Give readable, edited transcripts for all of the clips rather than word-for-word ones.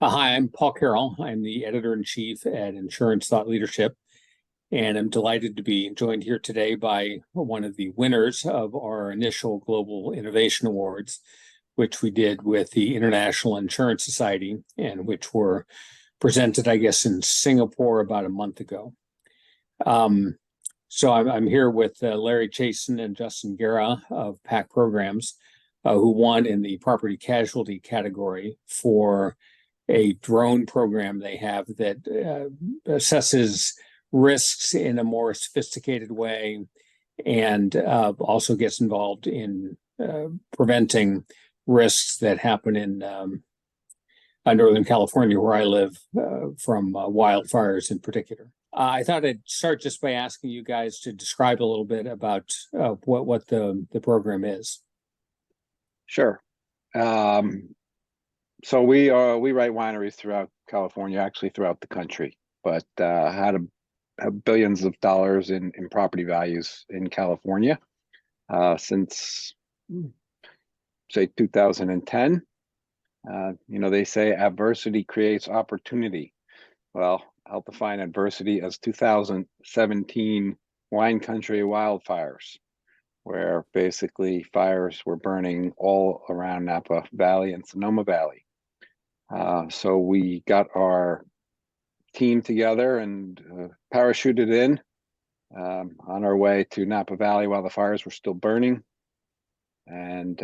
Hi, I'm Paul Carroll. I'm the editor-in-chief at Insurance Thought Leadership, and I'm delighted to be joined here today by one of the winners of our initial Global Innovation Awards, which we did with the International Insurance Society, and which were presented, I guess, in Singapore about a month ago. So I'm here with Larry Chasen and Justin Guerra of PAK Programs, who won in the property casualty category for a drone program they have that assesses risks in a more sophisticated way and also gets involved in preventing risks that happen in Northern California, where I live, from wildfires in particular. I thought I'd start just by asking you guys to describe a little bit about what the program is. Sure. So we write wineries throughout California, actually throughout the country, but have billions of dollars in property values in California since say 2010. They say adversity creates opportunity. Well, I'll define adversity as 2017 wine country wildfires, where basically fires were burning all around Napa Valley and Sonoma Valley. So we got our team together and parachuted in on our way to Napa Valley while the fires were still burning, and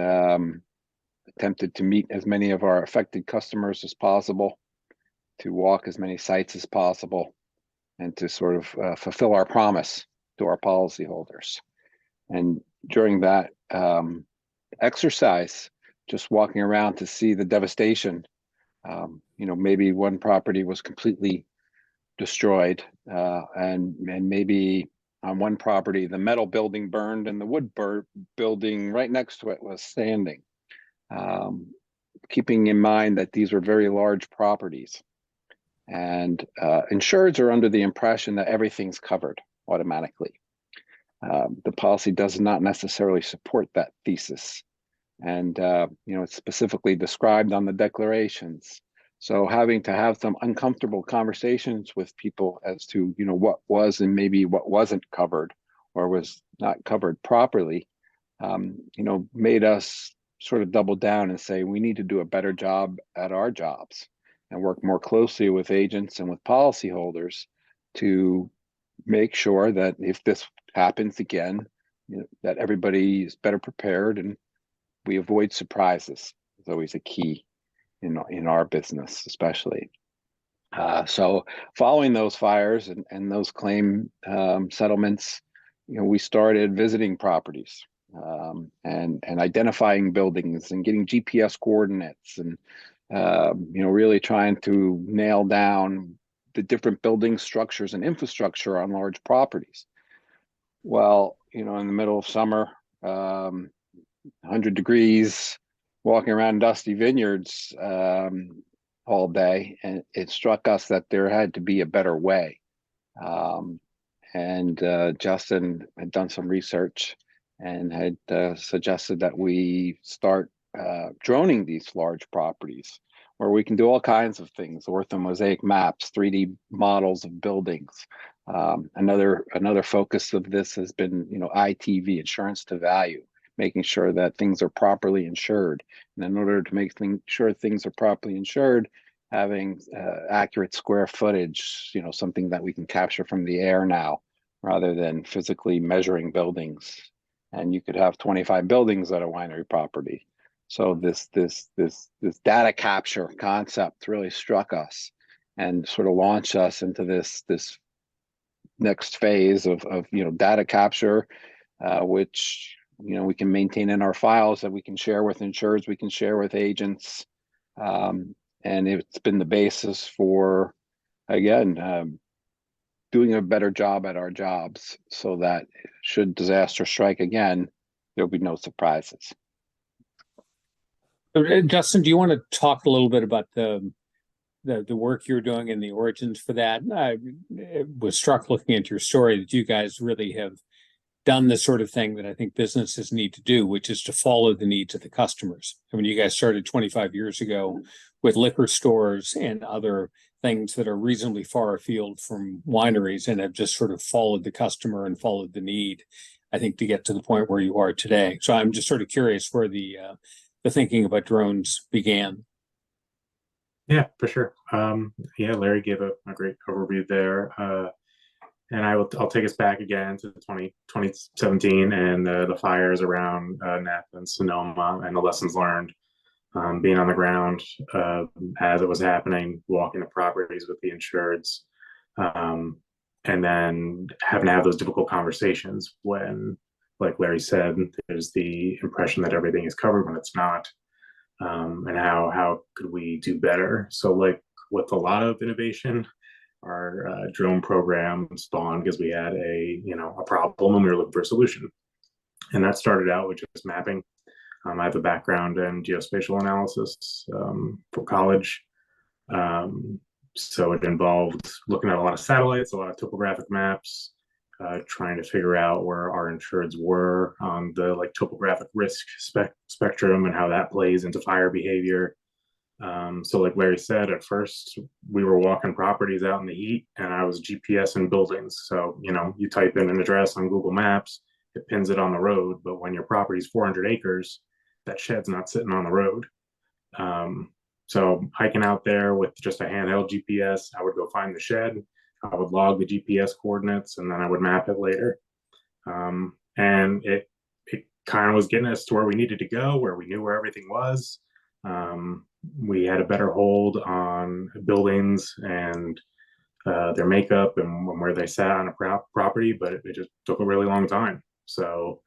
attempted to meet as many of our affected customers as possible, to walk as many sites as possible, and to sort of fulfill our promise to our policyholders. And during that exercise, just walking around to see the devastation, maybe one property was completely destroyed, and maybe on one property the metal building burned and the wood building right next to it was standing. Keeping in mind that these were very large properties, and insureds are under the impression that everything's covered automatically. The policy does not necessarily support that thesis. And, it's specifically described on the declarations. So having to have some uncomfortable conversations with people as to, what was and maybe what wasn't covered or was not covered properly, made us sort of double down and say, we need to do a better job at our jobs and work more closely with agents and with policyholders to make sure that if this happens again, that everybody is better prepared and we avoid surprises. It's always a key in our business, especially. So following those fires and those claim settlements, we started visiting properties and identifying buildings and getting GPS coordinates and really trying to nail down the different building structures and infrastructure on large properties. Well, in the middle of summer, 100 degrees, walking around dusty vineyards all day, and it struck us that there had to be a better way. And Justin had done some research and had suggested that we start droning these large properties, where we can do all kinds of things: orthomosaic maps, 3D models of buildings. Another focus of this has been, ITV, insurance to value, making sure that things are properly insured. And in order to make sure things are properly insured, having accurate square footage, something that we can capture from the air now, rather than physically measuring buildings. And you could have 25 buildings at a winery property. So this data capture concept really struck us and sort of launched us into this next phase of data capture, which we can maintain in our files, that we can share with insureds, we can share with agents, and it's been the basis for, again, doing a better job at our jobs, so that should disaster strike again, there'll be no surprises. Justin, do you want to talk a little bit about the work you're doing and the origins for that? I was struck looking at your story that you guys really have done the sort of thing that I think businesses need to do, which is to follow the needs of the customers. I mean, you guys started 25 years ago with liquor stores and other things that are reasonably far afield from wineries and have just sort of followed the customer and followed the need, I think, to get to the point where you are today. So I'm just sort of curious where the thinking about drones began. Yeah, for sure. Yeah, Larry gave a great overview there. And I'll take us back again to 2017 and the fires around Napa and Sonoma and the lessons learned, being on the ground as it was happening, walking the properties with the insureds, um, and then having to have those difficult conversations when, like Larry said, there's the impression that everything is covered when it's not, and how could we do better? So, like with a lot of innovation, our drone program spawned because we had a problem and we were looking for a solution, and that started out with just mapping. I have a background in geospatial analysis for college, so it involved looking at a lot of satellites, a lot of topographic maps, trying to figure out where our insureds were on the topographic risk spectrum and how that plays into fire behavior. So like Larry said, at first we were walking properties out in the heat and I was GPS in buildings. So, you type in an address on Google Maps, it pins it on the road. But when your property's 400 acres, that shed's not sitting on the road. So hiking out there with just a handheld GPS, I would go find the shed, I would log the GPS coordinates, and then I would map it later. And it kind of was getting us to where we needed to go, where we knew where everything was. We had a better hold on buildings and their makeup and where they sat on a property, but it just took a really long time. So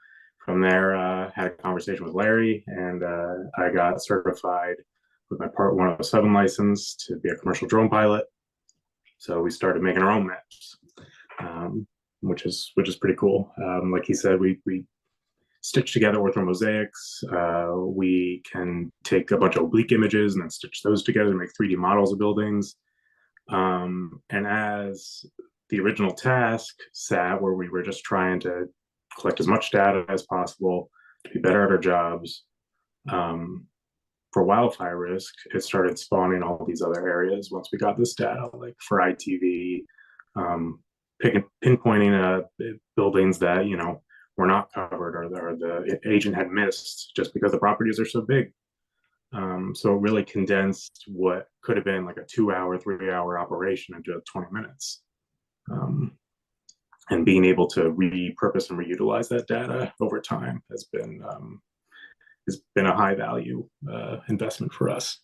from there, had a conversation with Larry, and I got certified with my Part 107 license to be a commercial drone pilot. So we started making our own maps, which is pretty cool. Like he said, we stitch together ortho mosaics. We can take a bunch of oblique images and then stitch those together to make 3D models of buildings. And as the original task sat, where we were just trying to collect as much data as possible to be better at our jobs, for wildfire risk, it started spawning all these other areas once we got this data, like for ITV, pinpointing buildings that were not covered or the agent had missed just because the properties are so big. So it really condensed what could have been like a 2-hour, 3-hour operation into 20 minutes. And being able to repurpose and reutilize that data over time has been a high value investment for us.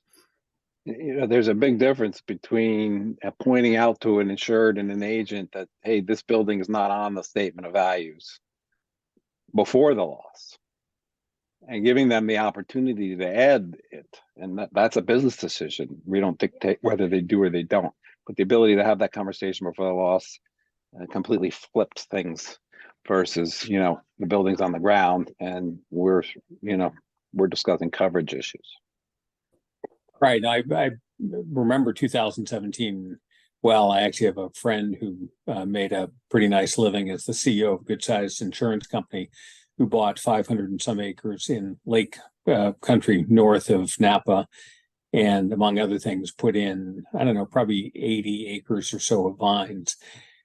There's a big difference between pointing out to an insured and an agent that, hey, this building is not on the statement of values before the loss, and giving them the opportunity to add it. And that's a business decision. We don't dictate whether they do or they don't, but the ability to have that conversation before the loss completely flipped things versus, the building's on the ground and we're discussing coverage issues. Right. I remember 2017 well. I actually have a friend who made a pretty nice living as the CEO of a good-sized insurance company who bought 500 and some acres in Lake country north of Napa, and among other things, put in, I don't know, probably 80 acres or so of vines.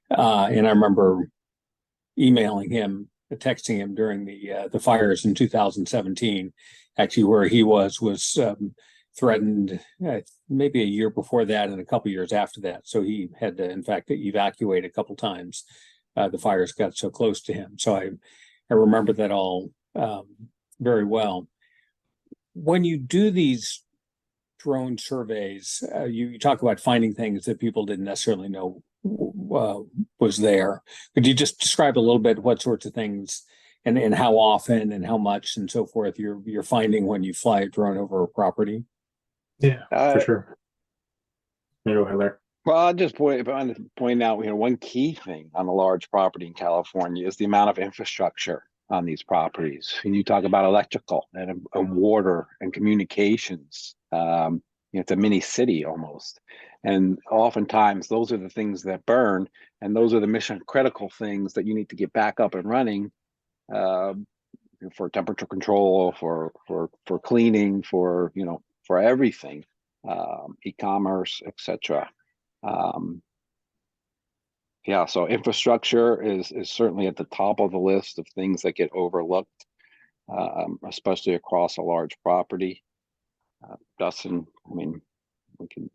And I remember emailing him, texting him during the fires in 2017, actually where he was threatened maybe a year before that and a couple years after that. So he had to, in fact, evacuate a couple times. The fires got so close to him. So I remember that all very well. When you do these drone surveys, you talk about finding things that people didn't necessarily know was there. Could you just describe a little bit what sorts of things and how often and how much and so forth you're finding when you fly a drone over a property? Yeah, for sure. Go ahead, Larry. Well, I'll just point out, one key thing on a large property in California is the amount of infrastructure on these properties. And you talk about electrical and water and communications. It's a mini city almost. And oftentimes those are the things that burn, and those are the mission critical things that you need to get back up and running for temperature control, for cleaning, for everything. e-commerce, etc. Yeah, so infrastructure is certainly at the top of the list of things that get overlooked, especially across a large property. Dustin, I mean, we can.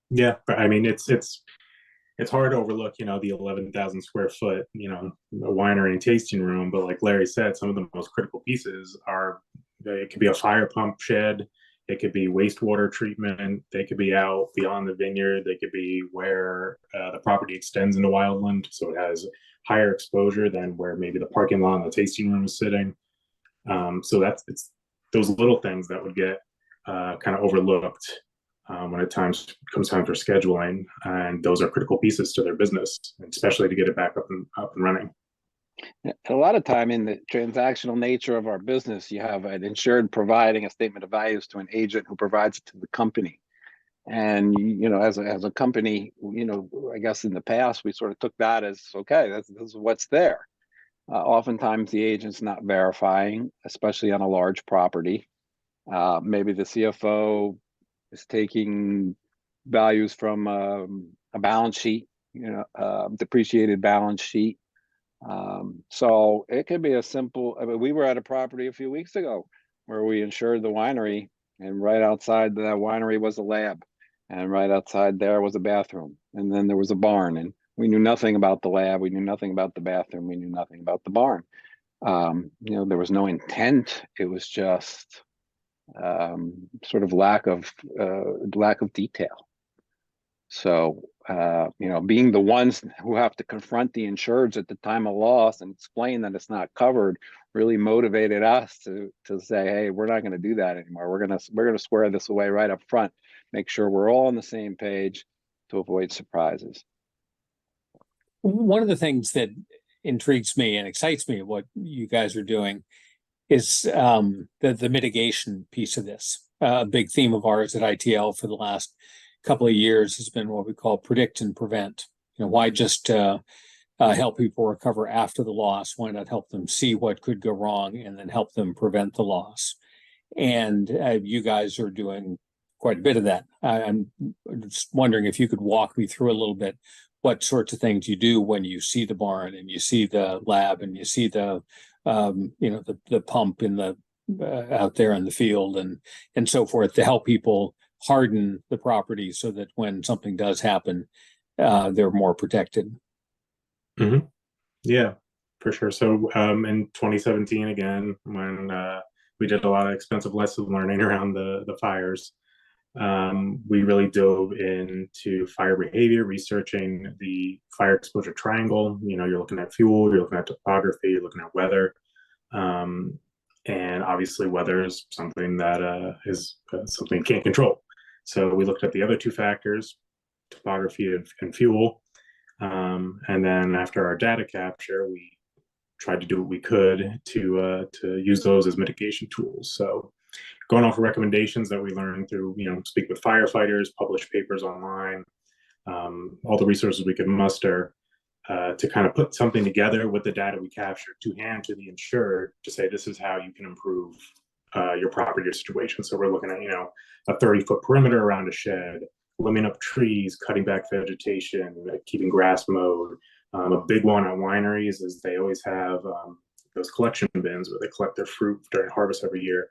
Yeah, I mean, it's hard to overlook, the 11,000 square foot, a winery and tasting room. But like Larry said, some of the most critical pieces are, it could be a fire pump shed, it could be wastewater treatment, they could be out beyond the vineyard, they could be where the property extends into wildland, so it has higher exposure than where maybe the parking lot and the tasting room is sitting. So it's those little things that would get kind of overlooked when it comes time for scheduling, and those are critical pieces to their business, especially to get it back up and running. A lot of time in the transactional nature of our business, you have an insured providing a statement of values to an agent who provides it to the company. And as a company, I guess in the past we sort of took that as okay, this is what's there. Oftentimes the agent's not verifying, especially on a large property. Maybe the CFO is taking values from a balance sheet, depreciated balance sheet. So it could be a simple. I mean, we were at a property a few weeks ago where we insured the winery, and right outside that winery was a lab, and right outside there was a bathroom, and then there was a barn, and we knew nothing about the lab, we knew nothing about the bathroom, we knew nothing about the barn. There was no intent. It was just sort of lack of detail. So, being the ones who have to confront the insureds at the time of loss and explain that it's not covered really motivated us to say, hey, we're not going to do that anymore. We're going to square this away right up front, make sure we're all on the same page to avoid surprises. One of the things that intrigues me and excites me, what you guys are doing, is the mitigation piece of this. A big theme of ours at ITL for the last couple of years has been what we call predict and prevent. Why just help people recover after the loss? Why not help them see what could go wrong and then help them prevent the loss? And you guys are doing quite a bit of that. I'm just wondering if you could walk me through a little bit what sorts of things you do when you see the barn and you see the lab and you see the pump in the out there in the field and so forth, to help people harden the property so that when something does happen, they're more protected. Mm-hmm. Yeah, for sure. So in 2017, again, when we did a lot of expensive lesson learning around the fires, we really dove into fire behavior, researching the fire exposure triangle. You're looking at fuel, you're looking at topography, you're looking at weather. And obviously weather is something that is something you can't control. So we looked at the other two factors, topography and fuel. And then after our data capture, we tried to do what we could to use those as mitigation tools. So going off of recommendations that we learned through, speak with firefighters, publish papers online, all the resources we could muster, to kind of put something together with the data we captured to hand to the insured to say, this is how you can improve your property or situation. So we're looking at, a 30-foot perimeter around a shed, limbing up trees, cutting back vegetation, keeping grass mowed. A big one at wineries is they always have those collection bins where they collect their fruit during harvest every year.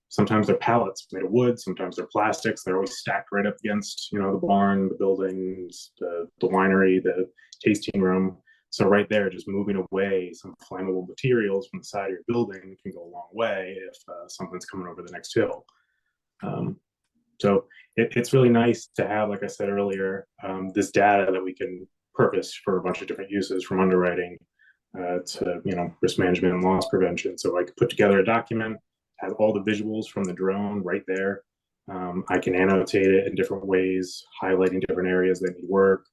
Sometimes they're pallets made of wood, sometimes they're plastics. They're always stacked right up against, the barn, the buildings, the winery, the tasting room. So right there, just moving away some flammable materials from the side of your building can go a long way if something's coming over the next hill. So it's really nice to have, like I said earlier, this data that we can purpose for a bunch of different uses, from underwriting to risk management and loss prevention. So I could put together a document, have all the visuals from the drone right there. I can annotate it in different ways, highlighting different areas that need work,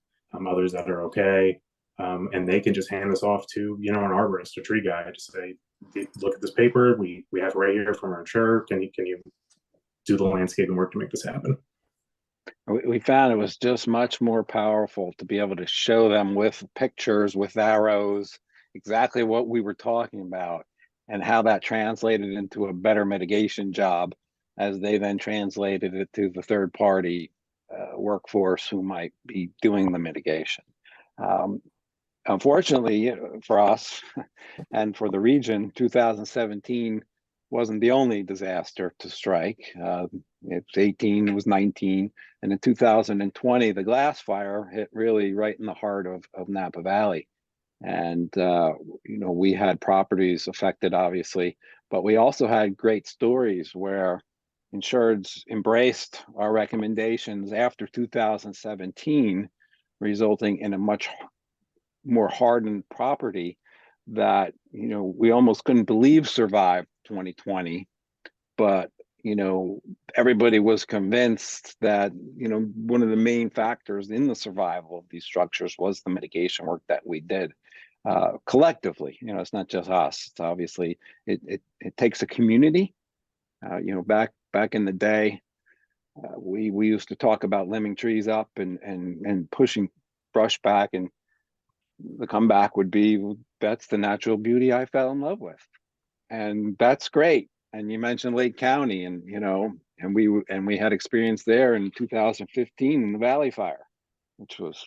others that are okay. And they can just hand this off to, an arborist, a tree guy, to say, look at this paper. We have right here from our insurer. Can you do the landscaping work to make this happen? We found it was just much more powerful to be able to show them with pictures, with arrows, exactly what we were talking about and how that translated into a better mitigation job as they then translated it to the third party workforce who might be doing the mitigation. Unfortunately, for us and for the region, 2017 wasn't the only disaster to strike. It's 18, it was 19. And in 2020, the glass fire hit really right in the heart of Napa Valley. And, we had properties affected, obviously, but we also had great stories where insureds embraced our recommendations after 2017, resulting in a much more hardened property that, we almost couldn't believe survived 2020. But, everybody was convinced that, one of the main factors in the survival of these structures was the mitigation work that we did. Collectively, it's not just us. It's obviously it takes a community. Back in the day, we used to talk about limbing trees up and pushing brush back, and the comeback would be, that's the natural beauty I fell in love with, and that's great. And you mentioned Lake County, and we had experience there in 2015 in the Valley Fire, which was,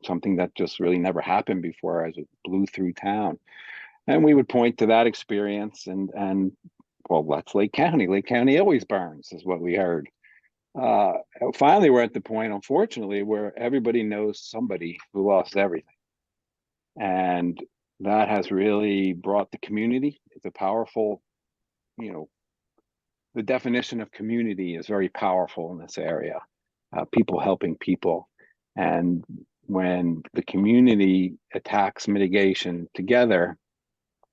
something that just really never happened before as it blew through town. And we would point to that experience and well, that's Lake County. Lake County always burns, is what we heard. Finally, we're at the point, unfortunately, where everybody knows somebody who lost everything. And that has really brought the community. It's a powerful, the definition of community is very powerful in this area. People helping people. And when the community attacks mitigation together,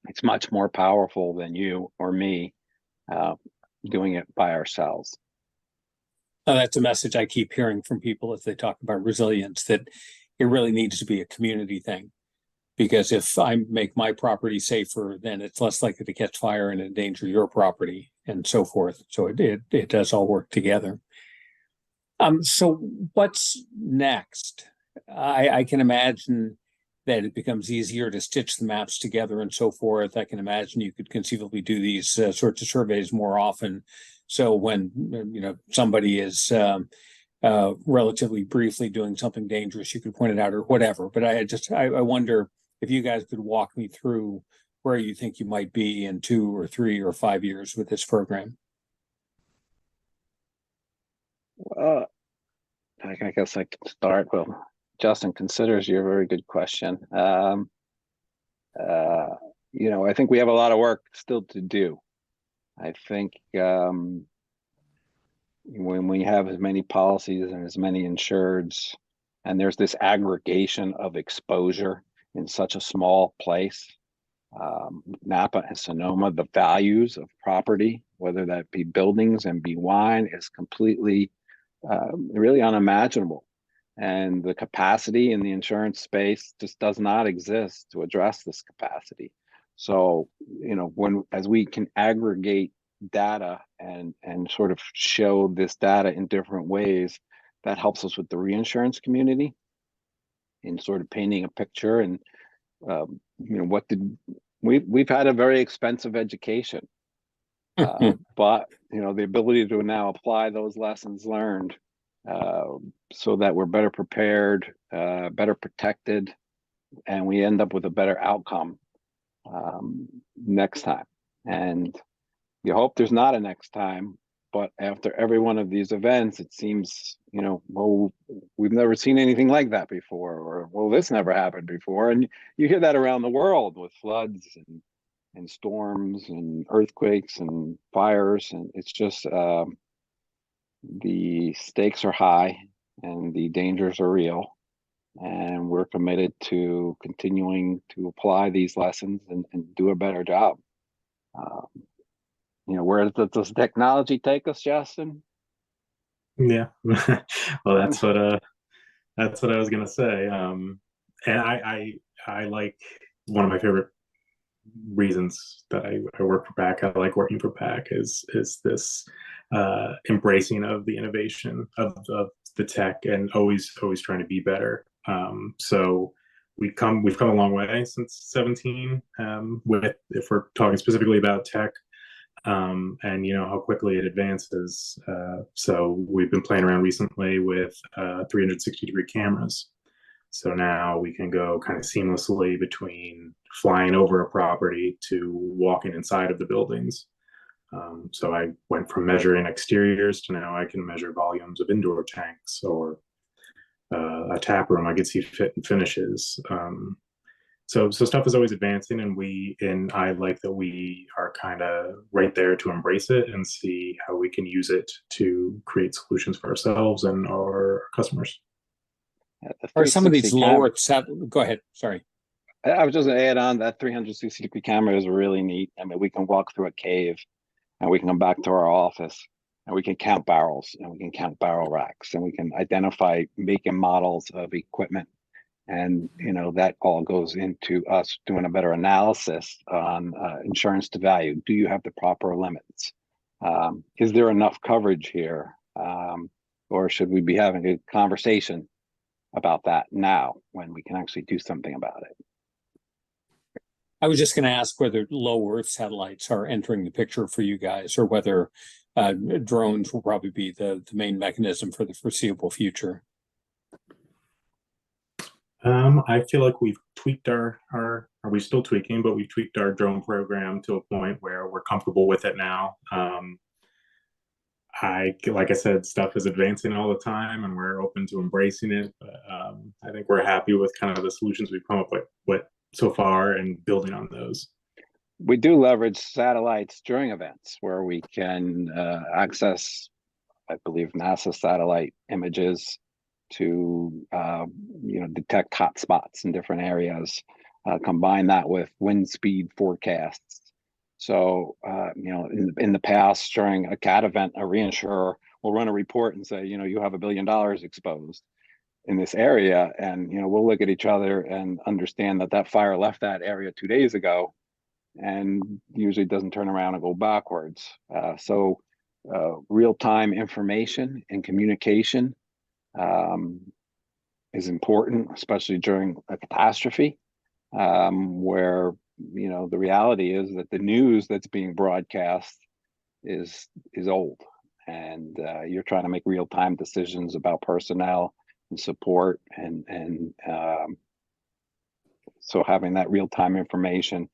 it's much more powerful than you or me doing it by ourselves. That's a message I keep hearing from people as they talk about resilience, that it really needs to be a community thing. Because if I make my property safer, then it's less likely to catch fire and endanger your property and so forth. So it does all work together. So what's next? I can imagine that it becomes easier to stitch the maps together and so forth. I can imagine you could conceivably do these sorts of surveys more often. So when somebody is relatively briefly doing something dangerous, you could point it out or whatever. But I wonder if you guys could walk me through where you think you might be in 2 or 3 or 5 years with this program. I guess I can start. Well, Justin considers you a very good question. I think we have a lot of work still to do. I think when we have as many policies and as many insureds, and there's this aggregation of exposure in such a small place, Napa and Sonoma, the values of property, whether that be buildings and be wine, is completely really unimaginable. And the capacity in the insurance space just does not exist to address this capacity. So, as we can aggregate data and sort of show this data in different ways, that helps us with the reinsurance community in sort of painting a picture. And we've had a very expensive education, but the ability to now apply those lessons learned so that we're better prepared, better protected, and we end up with a better outcome next time. And you hope there's not a next time, but after every one of these events, it seems, well, we've never seen anything like that before, or, well, this never happened before. And you hear that around the world with floods and storms and earthquakes and fires. And it's just, the stakes are high and the dangers are real. And we're committed to continuing to apply these lessons and do a better job. Where does technology take us, Justin? Yeah, well, that's what I was gonna say. And I like, one of my favorite reasons that I work for PAK, I like working for PAK, is this embracing of the innovation of the tech, and always trying to be better. So we've come a long way since 17. With, if we're talking specifically about tech, and how quickly it advances. So we've been playing around recently with 360-degree cameras. So now we can go kind of seamlessly between flying over a property to walking inside of the buildings. So I went from measuring exteriors to now I can measure volumes of indoor tanks or a tap room. I could see fit and finishes. So stuff is always advancing, and I like that we are kind of right there to embrace it and see how we can use it to create solutions for ourselves and our customers. Or some of these go ahead, sorry. I was just going to add on that 360-degree camera is really neat. I mean, we can walk through a cave and we can come back to our office and we can count barrels and we can count barrel racks and we can identify make and models of equipment. And, that all goes into us doing a better analysis on insurance to value. Do you have the proper limits? Is there enough coverage here? Or should we be having a conversation about that now when we can actually do something about it? I was just going to ask whether low Earth satellites are entering the picture for you guys, or whether drones will probably be the main mechanism for the foreseeable future. I feel like we've tweaked are we still tweaking, but we've tweaked our drone program to a point where we're comfortable with it now. Like I said, stuff is advancing all the time and we're open to embracing it. But I think we're happy with kind of the solutions we've come up with so far and building on those. We do leverage satellites during events where we can access, I believe, NASA satellite images to detect hotspots in different areas, combine that with wind speed forecasts. So in the past, during a cat event, a reinsurer will run a report and say, you have $1 billion exposed in this area, and we'll look at each other and understand that fire left that area 2 days ago and usually doesn't turn around and go backwards. So real-time information and communication is important, especially during a catastrophe, where the reality is that the news that's being broadcast is old, and you're trying to make real-time decisions about personnel and support, and so having that real-time information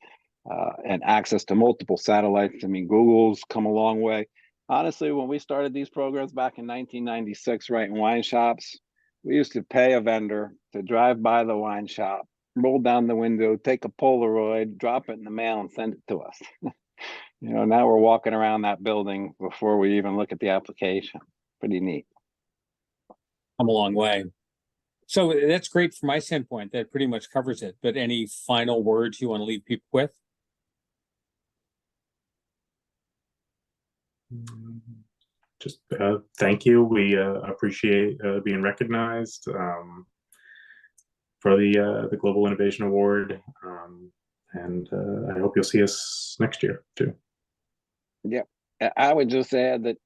and access to multiple satellites. I mean, Google's come a long way. Honestly, when we started these programs back in 1996, right, in wine shops, we used to pay a vendor to drive by the wine shop, roll down the window, take a Polaroid, drop it in the mail, and send it to us. Now we're walking around that building before we even look at the application. Pretty neat. Come a long way. So that's great from my standpoint. That pretty much covers it. But any final words you want to leave people with? Just thank you. We appreciate being recognized for the Global Innovation Award, and I hope you'll see us next year too. Yeah, I would just add that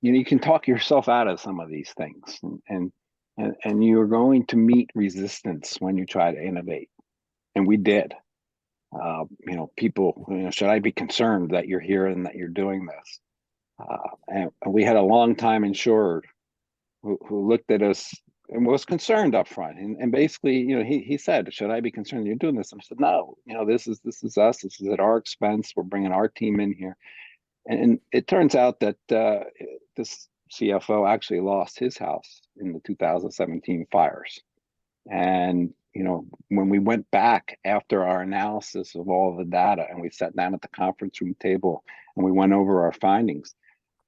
you can talk yourself out of some of these things, and you're going to meet resistance when you try to innovate, and we did. People, should I be concerned that you're here and that you're doing this? And we had a long-time insured who looked at us and was concerned up front, and basically, he said, "Should I be concerned you're doing this?" I said, "No, this is us. This is at our expense. We're bringing our team in here." And it turns out that this CFO actually lost his house in the 2017 fires, and when we went back after our analysis of all of the data and we sat down at the conference room table and we went over our findings,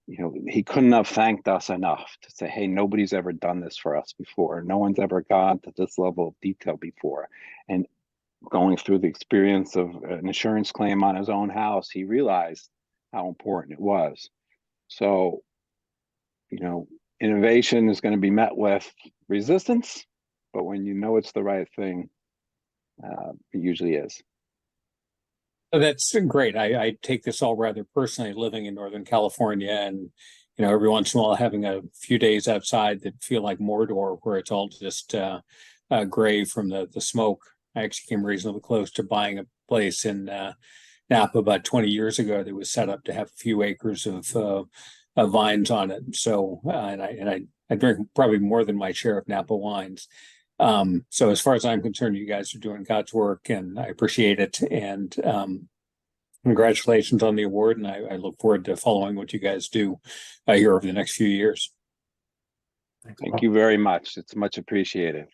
he couldn't have thanked us enough to say, hey, nobody's ever done this for us before. No one's ever gone to this level of detail before. And going through the experience of an insurance claim on his own house, he realized how important it was. So, innovation is going to be met with resistance, but when it's the right thing, it usually is. That's great. I take this all rather personally, living in Northern California, and every once in a while having a few days outside that feel like Mordor, where it's all just gray from the smoke. I actually came reasonably close to buying a place in Napa about 20 years ago that was set up to have a few acres of vines on it. So, I drink probably more than my share of Napa wines. So as far as I'm concerned, you guys are doing God's work, and I appreciate it. And congratulations on the award. And I look forward to following what you guys do here over the next few years. Thanks. Thank you very much. It's much appreciated.